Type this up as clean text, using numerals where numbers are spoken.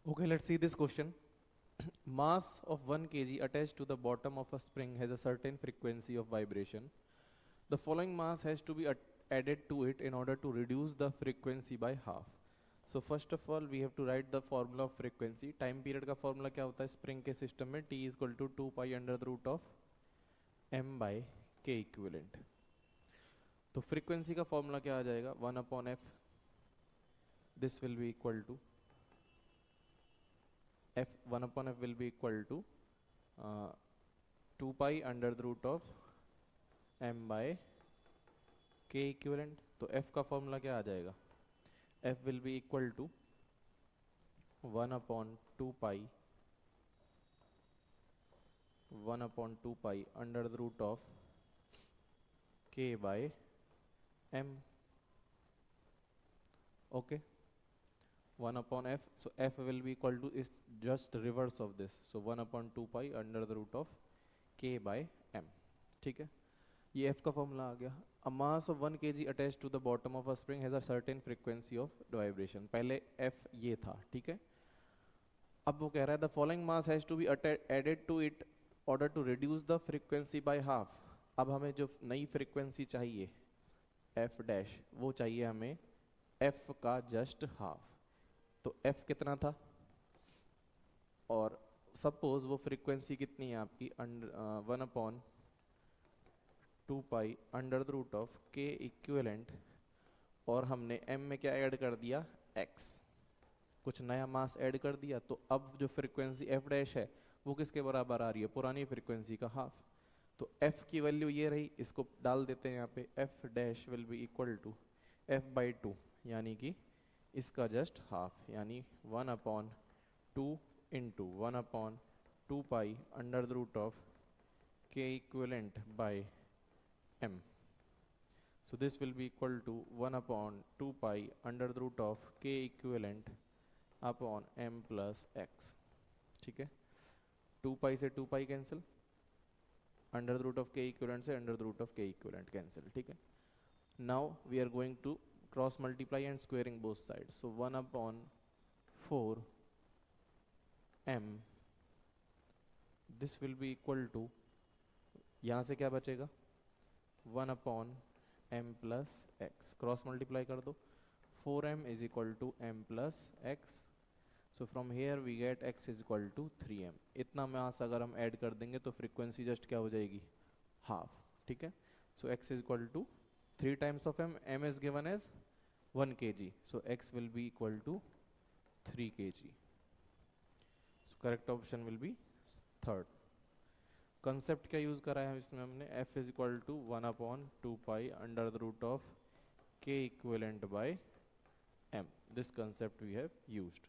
Okay, let's see this question. Mass of 1 kg attached to the bottom of a spring has a certain frequency of vibration. The following mass has to be added to it in order to reduce the frequency by half. So first of all, we have to write the formula of frequency. Time period का formula क्या होता है spring के system में? T is equal to 2 pi under the root of m by k equivalent. तो frequency का formula क्या आ जाएगा? 1 upon f. This will be equal to f 1 upon f will be equal to 2 pi under the root of m by k equivalent. तो f का formula क्या आ जाएगा? f will be equal to 1 upon 2 pi under the root of k by m. Okay, 1 upon f. So f will be equal to, is just reverse of this. So 1 upon 2 pi under the root of k by m. ठीक है, ये f का formula आ गया. A mass of 1 kg attached to the bottom of a spring has a certain frequency of vibration. पहले f ये था, ठीक है. अब वो कह रहा है the following mass has to be added to it order to reduce the frequency by half. अब हमें जो नई फ्रीक्वेंसी चाहिए f डैश, वो चाहिए हमें f का जस्ट हाफ. तो f कितना था, और सपोज वो फ्रीक्वेंसी कितनी है आपकी, 1 upon 2 pi under the root of k equivalent, और हमने m में क्या ऐड कर दिया, x, कुछ नया मास ऐड कर दिया. तो अब जो फ्रीक्वेंसी f डैश है वो किसके बराबर आ रही है, पुरानी फ्रीक्वेंसी का हाफ. तो f की वैल्यू ये रही, इसको डाल देते हैं यहाँ पे. f dash will be equal to f by 2, यानी कि इसका जस्ट हाफ, यानी 1 upon 2 into 1 upon 2 pi under the root of k equivalent by m. So this will be equal to 1 upon 2 pi under the root of k equivalent upon m plus x. ठीक है, 2 pi से 2 pi cancel, under the root of k equivalent से under the root of k equivalent cancel. ठीक है, now we are going to cross multiply and squaring both sides. So 1 upon 4 m, this will be equal to, यहाँ से क्या बचेगा, 1 upon m plus x. Cross multiply कर दो, 4m is equal to m plus x. So from here we get x is equal to 3m. इतना मास अगर हम add कर देंगे तो फ्रीक्वेंसी जस्ट क्या हो जाएगी, हाफ. ठीक है, so x is equal to 3 times of m is given as 1 kg, so x will be equal to 3 kg. So correct option will be third. Concept क्या यूज करा है इसमें हमने, f is equal to 1 upon 2 pi under the root of k equivalent by m. This concept we have used.